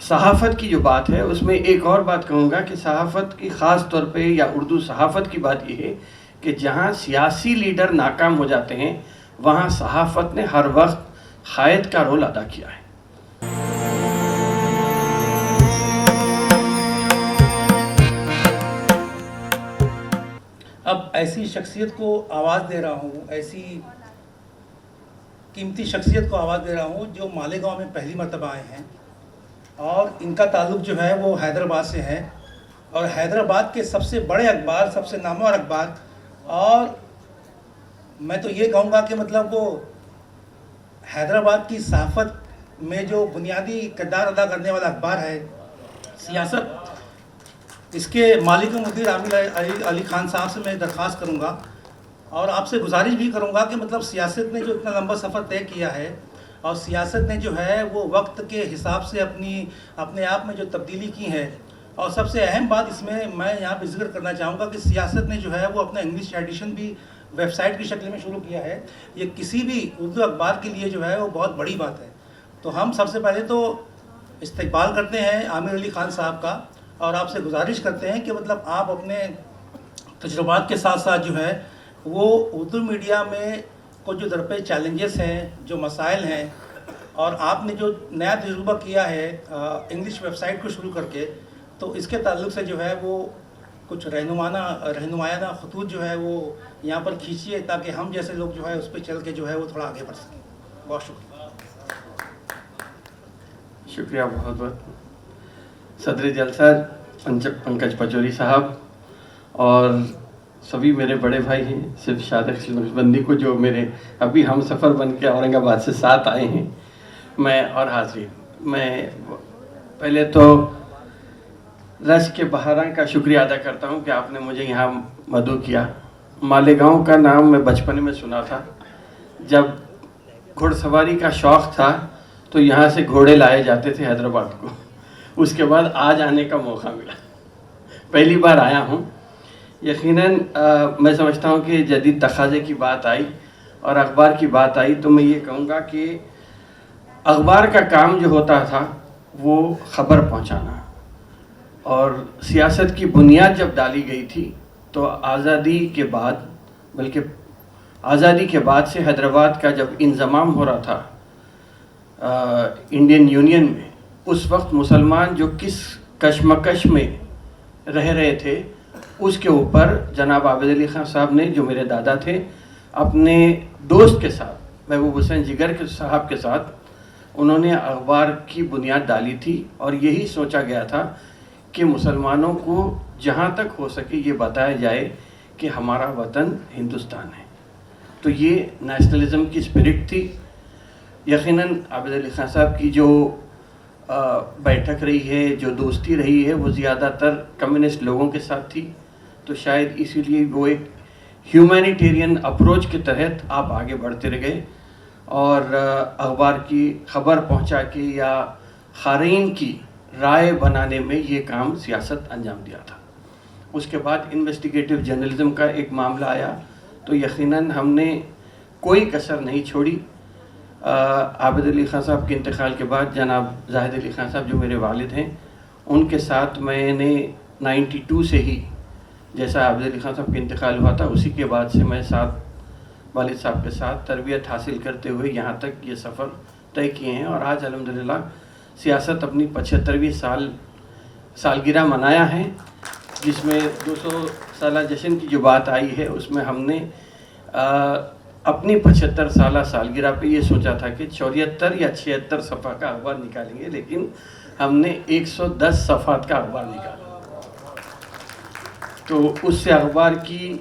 صحافت کی جو بات ہے اس میں ایک اور بات کہوں گا کہ صحافت کی خاص طور پہ یا اردو صحافت کی بات یہ ہے کہ جہاں سیاسی لیڈر ناکام ہو جاتے ہیں وہاں صحافت نے ہر وقت خائد کا رول ادا کیا ہے. اب ایسی شخصیت کو آواز دے رہا ہوں، ایسی قیمتی شخصیت کو آواز دے رہا ہوں جو مالیگاؤں میں پہلی مرتبہ آئے ہیں، اور ان کا تعلق جو ہے وہ حیدرآباد سے ہے، اور حیدرآباد کے سب سے بڑے اخبار، سب سے نامور اخبار، اور میں تو یہ کہوں گا کہ مطلب وہ حیدرآباد کی صحافت میں جو بنیادی کردار ادا کرنے والا اخبار ہے سیاست، اس کے مالک و مدیر عامر علی خان صاحب سے میں درخواست کروں گا اور آپ سے گزارش بھی کروں گا کہ مطلب سیاست نے جو اتنا لمبا سفر طے کیا ہے، اور سیاست نے جو ہے وہ وقت کے حساب سے اپنے آپ میں جو تبدیلی کی ہے، اور سب سے اہم بات اس میں یہاں پہ ذکر کرنا چاہوں گا کہ سیاست نے جو ہے وہ اپنا انگلش ایڈیشن بھی ویب سائٹ کی شکل میں شروع کیا ہے. یہ کسی بھی اردو اخبار کے لیے جو ہے وہ بہت بڑی بات ہے. تو ہم سب سے پہلے تو استقبال کرتے ہیں عامر علی خان صاحب کا، اور آپ سے گزارش کرتے ہیں کہ مطلب آپ اپنے تجربات کے ساتھ ساتھ جو ہے وہ اردو میڈیا میں کچھ جو درپیش چیلنجز ہیں، جو مسائل ہیں، اور آپ نے جو نیا تجربہ کیا ہے انگلش ویب سائٹ کو شروع کر کے، تو اس کے تعلق سے جو ہے وہ کچھ رہنمایانہ خطوط جو ہے وہ یہاں پر کھینچیے تاکہ ہم جیسے لوگ جو ہے اس پہ چل کے جو ہے وہ تھوڑا آگے بڑھ سکیں. بہت شکریہ بہت بہت صدر جلسہ پنکج پچوری صاحب اور سبھی میرے بڑے بھائی ہیں، صرف شادق نقشبندی کو جو میرے ابھی ہم سفر بن کے اورنگ آباد سے ساتھ آئے ہیں، میں اور حاضرین، میں پہلے تو رش کے بہاراں کا شکریہ ادا کرتا ہوں کہ آپ نے مجھے یہاں مدعو کیا. مالیگاؤں کا نام میں بچپن میں سنا تھا. جب گھوڑ سواری کا شوق تھا تو یہاں سے گھوڑے لائے جاتے تھے حیدرآباد کو. اس کے بعد آج آنے کا موقع ملا، پہلی بار آیا ہوں. یقیناً میں سمجھتا ہوں کہ جدید تقاضے کی بات آئی اور اخبار کی بات آئی تو میں یہ کہوں گا کہ اخبار کا کام جو ہوتا تھا وہ خبر پہنچانا، اور سیاست کی بنیاد جب ڈالی گئی تھی تو آزادی کے بعد، بلکہ آزادی کے بعد سے حیدرآباد کا جب انضمام ہو رہا تھا انڈین یونین میں، اس وقت مسلمان جو کس کشمکش میں رہ رہے تھے اس کے اوپر جناب عابد علی خان صاحب نے، جو میرے دادا تھے، اپنے دوست کے ساتھ محبوب حسین جگر کے صاحب کے ساتھ انہوں نے اخبار کی بنیاد ڈالی تھی، اور یہی سوچا گیا تھا کہ مسلمانوں کو جہاں تک ہو سکے یہ بتایا جائے کہ ہمارا وطن ہندوستان ہے. تو یہ نیشنلزم کی اسپرٹ تھی. یقیناً عابد علی خان صاحب کی جو بیٹھک رہی ہے، جو دوستی رہی ہے، وہ زیادہ تر کمیونسٹ لوگوں کے ساتھ تھی، تو شاید اسی لیے وہ ایک ہیومینیٹیرین اپروچ کے تحت آپ آگے بڑھتے رہ گئے اور اخبار کی خبر پہنچا کے یا قارئین کی رائے بنانے میں یہ کام سیاست انجام دیا تھا. اس کے بعد انویسٹیگیٹو جرنلزم کا ایک معاملہ آیا تو یقیناً ہم نے کوئی کسر نہیں چھوڑی. عابد علی خان صاحب کے انتقال کے بعد جناب زاہد علی خان صاحب جو میرے والد ہیں، ان کے ساتھ میں نے 92 سے ہی، جیسا عابد علی خان صاحب کا انتقال ہوا تھا اسی کے بعد سے میں والد صاحب کے ساتھ تربیت حاصل کرتے ہوئے یہاں تک یہ سفر طے کیے ہیں. اور آج الحمدللہ سیاست اپنی 75ویں سالگرہ منایا ہے، جس میں 200 سالہ جشن کی جو بات آئی ہے اس میں ہم نے اپنی 75 سالہ سالگرہ پہ یہ سوچا تھا کہ 74 یا 76 صفحہ کا اخبار نکالیں گے، لیکن ہم نے 110 صفحات کا اخبار نکالا. تو اس سے اخبار کی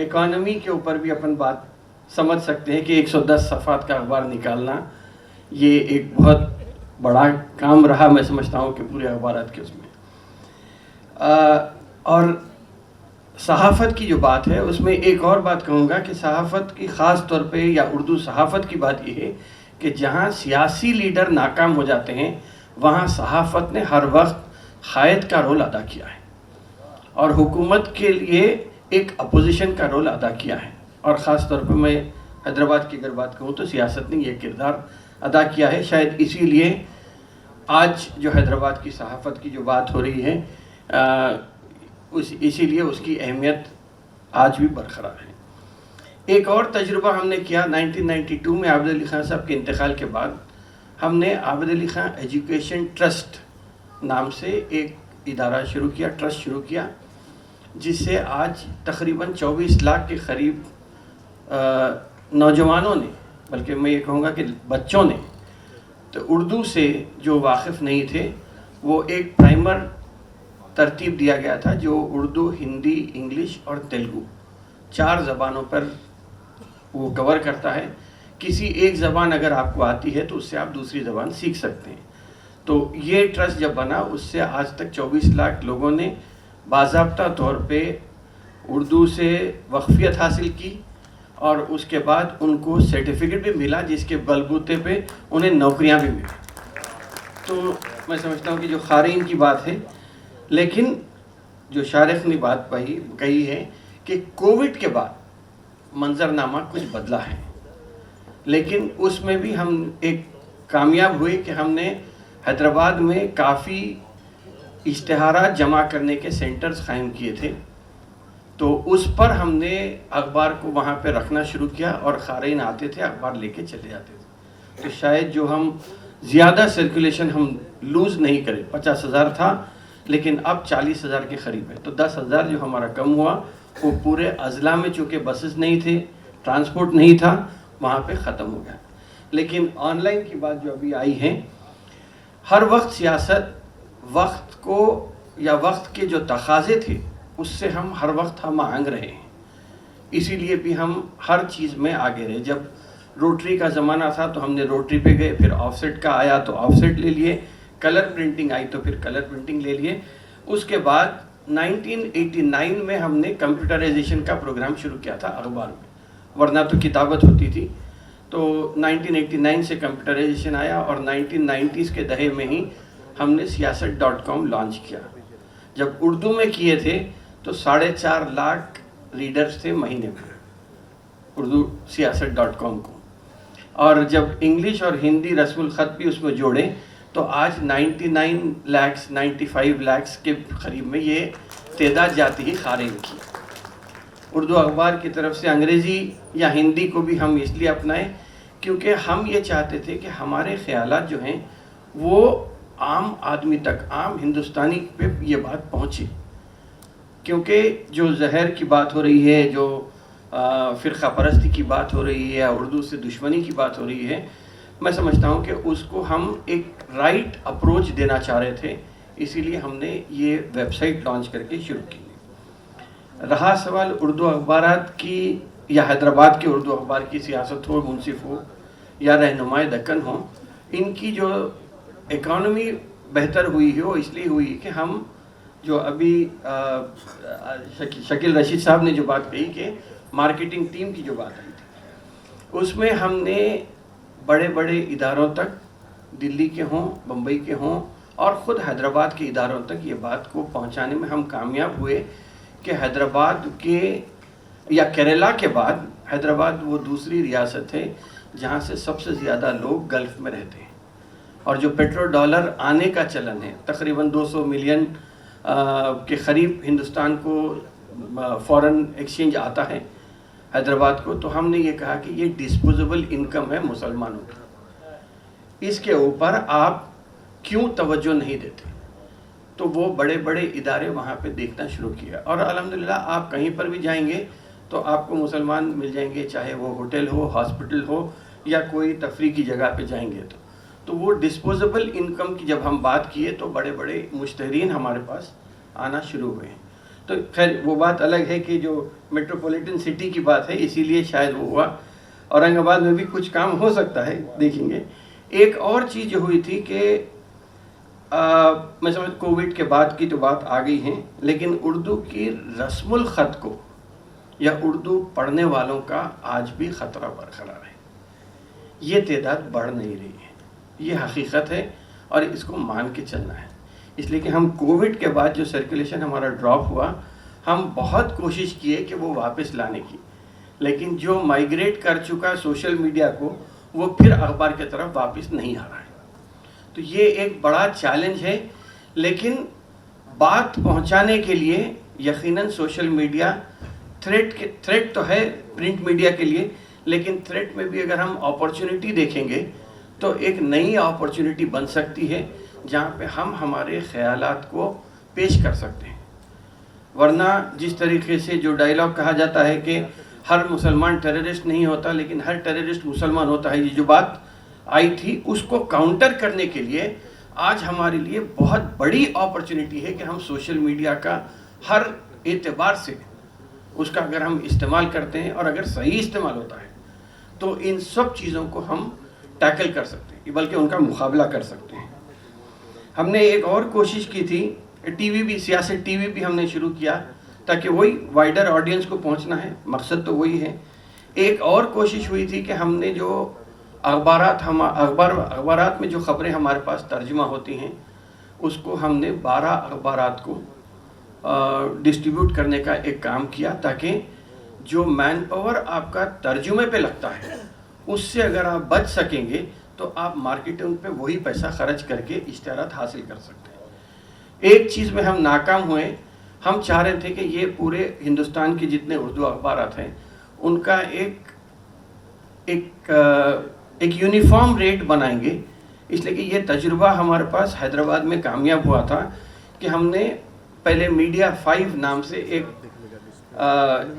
اکانومی کے اوپر بھی اپن بات سمجھ سکتے ہیں کہ 110 صفحات کا اخبار نکالنا یہ ایک بہت بڑا کام رہا، میں سمجھتا ہوں کہ پورے اخبارات کے اس میں. اور صحافت کی جو بات ہے اس میں ایک اور بات کہوں گا کہ صحافت کی خاص طور پہ یا اردو صحافت کی بات یہ ہے کہ جہاں سیاسی لیڈر ناکام ہو جاتے ہیں وہاں صحافت نے ہر وقت قائد کا رول ادا کیا ہے اور حکومت کے لیے ایک اپوزیشن کا رول ادا کیا ہے. اور خاص طور پہ میں حیدرآباد کی اگر بات کہوں تو سیاست نے یہ کردار ادا کیا ہے. شاید اسی لیے آج جو حیدرآباد کی صحافت کی جو بات ہو رہی ہے اسی لیے اس کی اہمیت آج بھی برقرار ہے۔ ایک اور تجربہ ہم نے کیا 1992 میں عابد علی خان صاحب کے انتقال کے بعد، ہم نے عابد علی خان ایجوکیشن ٹرسٹ نام سے ایک ادارہ شروع کیا، ٹرسٹ شروع کیا، جس سے آج تقریباً 24 لاکھ کے قریب نوجوانوں نے، بلکہ میں یہ کہوں گا کہ بچوں نے، تو اردو سے جو واقف نہیں تھے وہ ایک پرائمر ترتیب دیا گیا تھا جو اردو، ہندی، انگلش اور تیلگو 4 زبانوں پر وہ کور کرتا ہے۔ کسی ایک زبان اگر آپ کو آتی ہے تو اس سے آپ دوسری زبان سیکھ سکتے ہیں۔ تو یہ ٹرسٹ جب بنا اس سے آج تک 24 لاکھ لوگوں نے باضابطہ طور پہ اردو سے وقفیت حاصل کی، اور اس کے بعد ان کو سرٹیفکیٹ بھی ملا جس کے بلبوتے پہ انہیں نوکریاں بھی ملی۔ تو میں سمجھتا ہوں کہ جو قارئین کی بات ہے، لیکن جو شارخ نے بات کہی ہے کہ کووڈ کے بعد منظرنامہ کچھ بدلا ہے، لیکن اس میں بھی ہم ایک کامیاب ہوئے کہ ہم نے حیدرآباد میں کافی اشتہارات جمع کرنے کے سینٹرز قائم کیے تھے، تو اس پر ہم نے اخبار کو وہاں پہ رکھنا شروع کیا اور قارئین آتے تھے، اخبار لے کے چلے جاتے تھے۔ تو شاید جو ہم زیادہ سرکولیشن ہم لوز نہیں کرے، 50,000 تھا لیکن اب 40,000 کے قریب ہے، تو 10,000 جو ہمارا کم ہوا وہ پورے اضلاع میں چونکہ بسز نہیں تھے، ٹرانسپورٹ نہیں تھا، وہاں پہ ختم ہو گیا۔ لیکن آن لائن کی بات جو ابھی آئی ہے، ہر وقت سیاست وقت کو یا وقت کے جو تقاضے تھے اس سے ہم ہر وقت ہم آہنگ رہے ہیں، اسی لیے بھی ہم ہر چیز میں آگے رہے۔ جب روٹری کا زمانہ تھا تو ہم نے روٹری پہ گئے، پھر آف سیٹ کا آیا تو آف سیٹ لے لیے، کلر پرنٹنگ آئی تو پھر کلر پرنٹنگ لے لیے۔ اس کے بعد 1989 میں ہم نے کمپیوٹرائزیشن کا پروگرام شروع کیا تھا اخبار میں، ورنہ تو کتابت ہوتی تھی۔ تو 1989 سے کمپیوٹرائزیشن آیا اور 1990s کے دہے میں ہی ہم نے سیاست.com لانچ کیا۔ جب اردو میں کیے تھے تو 4.5 لاکھ ریڈرز تھے مہینے میں اردو سیاست.com کو، اور جب انگلش اور ہندی رسم الخط بھی اس میں جوڑے تو آج 99 لاکھ 95 لاکھ کے قریب میں یہ تعداد جاتی ہی قارئین کی۔ اردو اخبار کی طرف سے انگریزی یا ہندی کو بھی ہم اس لیے اپنائیں کیونکہ ہم یہ چاہتے تھے کہ ہمارے خیالات جو ہیں وہ عام آدمی تک، عام ہندوستانی پہ یہ بات پہنچے، کیونکہ جو زہر کی بات ہو رہی ہے، جو فرقہ پرستی کی بات ہو رہی ہے یا اردو سے دشمنی کی بات ہو رہی ہے، میں سمجھتا ہوں کہ اس کو ہم ایک رائٹ اپروچ دینا چاہ رہے تھے، اسی لیے ہم نے یہ ویب سائٹ لانچ کر کے شروع کی۔ رہا سوال اردو اخبارات کی یا حیدرآباد کے اردو اخبار کی، سیاست ہو، منصف ہو یا رہنمائے دکن ہو، ان کی جو اکانومی بہتر ہوئی ہے وہ اس لیے ہوئی کہ ہم جو ابھی شکیل رشید صاحب نے جو بات کہی کہ مارکیٹنگ ٹیم کی جو بات آئی تھی، اس میں ہم نے بڑے بڑے اداروں تک، دلی کے ہوں، بمبئی کے ہوں اور خود حیدرآباد کے اداروں تک یہ بات کو پہنچانے میں ہم کامیاب ہوئے کہ حیدرآباد کے یا کیرلا کے بعد حیدرآباد وہ دوسری ریاست ہے جہاں سے سب سے زیادہ لوگ گلف میں رہتے ہیں، اور جو پیٹرو ڈالر آنے کا چلن ہے، تقریباً 200 ملین کے قریب ہندوستان کو فورن ایکسچینج آتا ہے حیدرآباد کو، تو ہم نے یہ کہا کہ یہ ڈسپوزیبل انکم ہے مسلمانوں کی، اس کے اوپر آپ کیوں توجہ نہیں دیتے؟ تو وہ بڑے بڑے ادارے وہاں پہ دیکھنا شروع کیا، اور الحمدللہ آپ کہیں پر بھی جائیں گے تو آپ کو مسلمان مل جائیں گے، چاہے وہ ہوٹل ہو، ہاسپٹل ہو یا کوئی تفریح کی جگہ پہ جائیں گے تو وہ ڈسپوزیبل انکم کی جب ہم بات کیے تو بڑے بڑے مشترین ہمارے پاس آنا شروع ہوئے ہیں۔ تو خیر وہ بات الگ ہے کہ جو میٹروپولیٹن سٹی کی بات ہے، اسی لیے شاید وہ ہوا۔ اورنگ آباد میں بھی کچھ کام ہو سکتا ہے، دیکھیں گے۔ ایک اور چیز جو ہوئی تھی کہ میں سمجھ کووڈ کے بعد کی تو بات آ گئی ہے، لیکن اردو کی رسم الخط کو یا اردو پڑھنے والوں کا آج بھی خطرہ برقرار ہے، یہ تعداد بڑھ نہیں رہی ہے، یہ حقیقت ہے اور اس کو مان کے چلنا ہے۔ اس لیے کہ ہم کووڈ کے بعد جو سرکولیشن ہمارا ڈراپ ہوا، ہم بہت کوشش کیے کہ وہ واپس لانے کی، لیکن جو مائیگریٹ کر چکا سوشل میڈیا کو، وہ پھر اخبار کی طرف واپس نہیں آ رہا ہے۔ تو یہ ایک بڑا چیلنج ہے، لیکن بات پہنچانے کے لیے یقیناً سوشل میڈیا تھریٹ تو ہے پرنٹ میڈیا کے لیے، لیکن تھریٹ میں بھی اگر ہم اپرچونٹی دیکھیں گے تو ایک نئی اپرچونٹی بن سکتی ہے جہاں پہ ہم ہمارے خیالات کو پیش کر سکتے ہیں. ورنہ جس طریقے سے جو ڈائلاگ کہا جاتا ہے کہ ہر مسلمان ٹیررسٹ نہیں ہوتا لیکن ہر ٹیررسٹ مسلمان ہوتا ہے، یہ جو بات آئی تھی اس کو کاؤنٹر کرنے کے لیے آج ہمارے لیے بہت بڑی اپرچونٹی ہے کہ ہم سوشل میڈیا کا ہر اعتبار سے اس کا اگر ہم استعمال کرتے ہیں اور اگر صحیح استعمال ہوتا ہے تو ان سب چیزوں کو ہم ٹیکل کر سکتے ہیں، بلکہ ان کا مقابلہ کر سکتے ہیں. ہم نے ایک اور کوشش کی تھی، ٹی وی بھی، سیاست ٹی وی بھی ہم نے شروع کیا تاکہ وہی وائڈر آڈینس کو پہنچنا ہے، مقصد تو وہی ہے. ایک اور کوشش ہوئی تھی کہ ہم نے جو اخبارات میں جو خبریں ہمارے پاس ترجمہ ہوتی ہیں اس کو ہم نے 12 اخبارات کو ڈسٹریبیوٹ کرنے کا ایک کام کیا تاکہ جو مین پاور آپ کا ترجمے پہ لگتا ہے اس سے اگر آپ بچ سکیں گے تو آپ مارکیٹنگ پہ وہی پیسہ خرچ کر کے اشتہارات حاصل کر سکتے ہیں. ایک چیز میں ہم ناکام ہوئے، ہم چاہ رہے تھے کہ یہ پورے ہندوستان کے جتنے اردو اخبارات ہیں ان کا ایک یونیفارم ریٹ بنائیں گے، اس لیے کہ یہ تجربہ ہمارے پاس حیدرآباد میں کامیاب ہوا تھا کہ ہم نے پہلے میڈیا 5 نام سے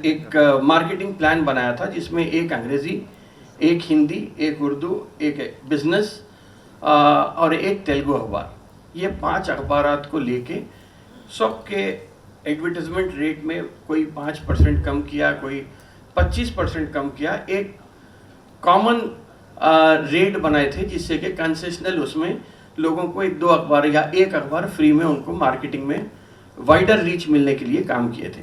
ایک مارکیٹنگ پلان بنایا تھا جس میں ایک انگریزی، ایک ہندی، ایک اردو، ایک بزنس اور ایک تیلگو اخبار، یہ 5 اخبارات کو لے کے سب کے ایڈورٹیزمنٹ ریٹ میں کوئی 5% کم کیا، کوئی 25% کم کیا، ایک کامن ریٹ بنائے تھے جس سے کہ کنسیشنل اس میں لوگوں کو 1-2 اخبار یا ایک اخبار فری میں ان کو مارکیٹنگ میں وائڈر ریچ ملنے کے لیے کام کیے تھے.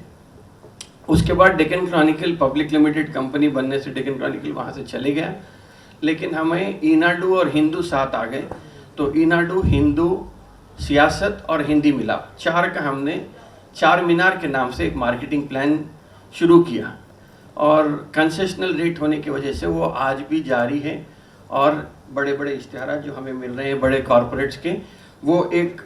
اس کے بعد Deccan Chronicle public limited company بننے سے ڈیکن کرانیکل وہاں سے چلے گیا، لیکن ہمیں ایناڈو اور ہندو ساتھ آ گئے تو ایناڈو، ہندو، سیاست اور ہندی ملا 4 کا ہم نے 4 مینار کے نام سے ایک مارکیٹنگ پلان شروع کیا اور کنسیشنل ریٹ ہونے کی وجہ سے وہ آج بھی جاری ہے اور بڑے بڑے اشتہارات جو ہمیں مل رہے ہیں بڑے کارپوریٹس کے، وہ ایک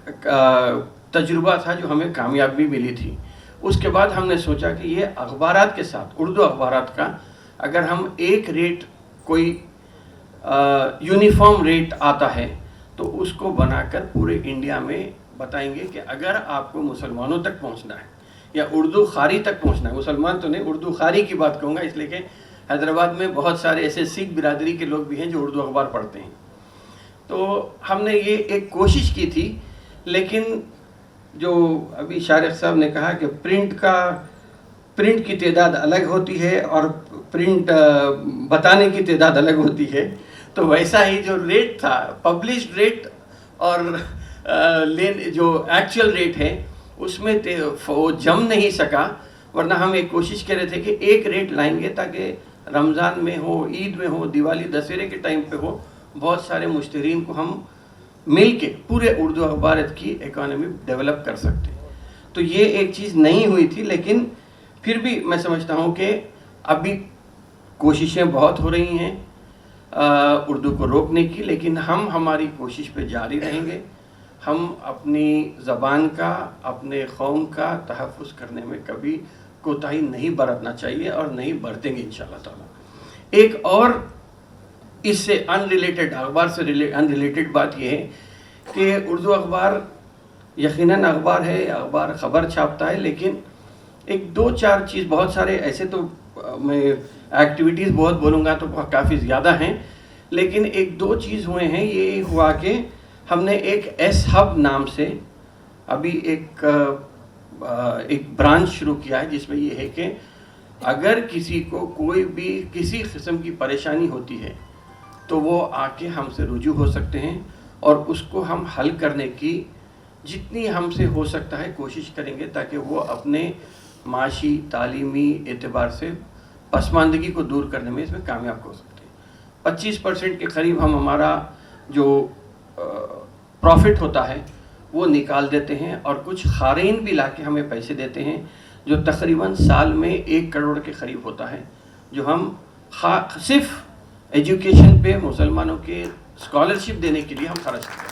تجربہ تھا جو ہمیں کامیابی ملی تھی. اس کے بعد ہم نے سوچا کہ یہ اخبارات کے ساتھ اردو اخبارات کا اگر ہم ایک ریٹ کوئی یونیفارم ریٹ آتا ہے تو اس کو بنا کر پورے انڈیا میں بتائیں گے کہ اگر آپ کو مسلمانوں تک پہنچنا ہے یا اردو خاری تک پہنچنا ہے، مسلمان تو نہیں، اردو خاری کی بات کہوں گا اس لیے کہ حیدرآباد میں بہت سارے ایسے سکھ برادری کے لوگ بھی ہیں جو اردو اخبار پڑھتے ہیں. تو ہم نے یہ ایک کوشش کی تھی، لیکن جو ابھی شارق صاحب نے کہا کہ پرنٹ کی تعداد الگ ہوتی ہے اور پرنٹ بتانے کی تعداد الگ ہوتی ہے، تو ویسا ہی جو ریٹ تھا پبلشڈ ریٹ اور جو ایکچوئل ریٹ ہے اس میں وہ جم نہیں سکا. ورنہ ہم ایک کوشش کر رہے تھے کہ ایک ریٹ لائیں گے تاکہ رمضان میں ہو، عید میں ہو، دیوالی دسہرے کے ٹائم پہ ہو، بہت سارے مشترین کو ہم مل کے پورے اردو اخبارات کی اکانومی ڈیولپ کر سکتے. تو یہ ایک چیز نہیں ہوئی تھی، لیکن پھر بھی میں سمجھتا ہوں کہ ابھی کوششیں بہت ہو رہی ہیں اردو کو روکنے کی، لیکن ہم ہماری کوشش پہ جاری رہیں گے. ہم اپنی زبان کا، اپنے قوم کا تحفظ کرنے میں کبھی کوتاہی نہیں برتنا چاہیے اور نہیں برتیں گے انشاءاللہ تعالیٰ. ایک اور اس سے اخبار سے ان ریلیٹڈ بات یہ ہے کہ اردو اخبار یقیناً اخبار ہے، اخبار خبر چھاپتا ہے، لیکن ایک 2-4 چیز، بہت سارے ایسے تو میں ایکٹیویٹیز بہت بولوں گا تو کافی زیادہ ہیں، لیکن 1-2 چیز ہوئے ہیں. یہ ہوا کہ ہم نے ایک ایس ہب نام سے ابھی ایک برانچ شروع کیا ہے جس میں یہ ہے کہ اگر کسی کو کوئی بھی کسی قسم کی پریشانی ہوتی ہے تو وہ آ کے ہم سے رجوع ہو سکتے ہیں اور اس کو ہم حل کرنے کی جتنی ہم سے ہو سکتا ہے کوشش کریں گے تاکہ وہ اپنے معاشی، تعلیمی اعتبار سے پسماندگی کو دور کرنے میں اس میں کامیاب ہو سکتے ہیں. 25% کے قریب ہم ہمارا جو پروفٹ ہوتا ہے وہ نکال دیتے ہیں اور کچھ خارین بھی لا کے ہمیں پیسے دیتے ہیں جو تقریباً سال میں 1 کروڑ کے قریب ہوتا ہے، جو ہم صرف ایجوکیشن پہ مسلمانوں کے اسکالرشپ دینے کے لیے ہم خرچ کرتے ہیں.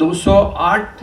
208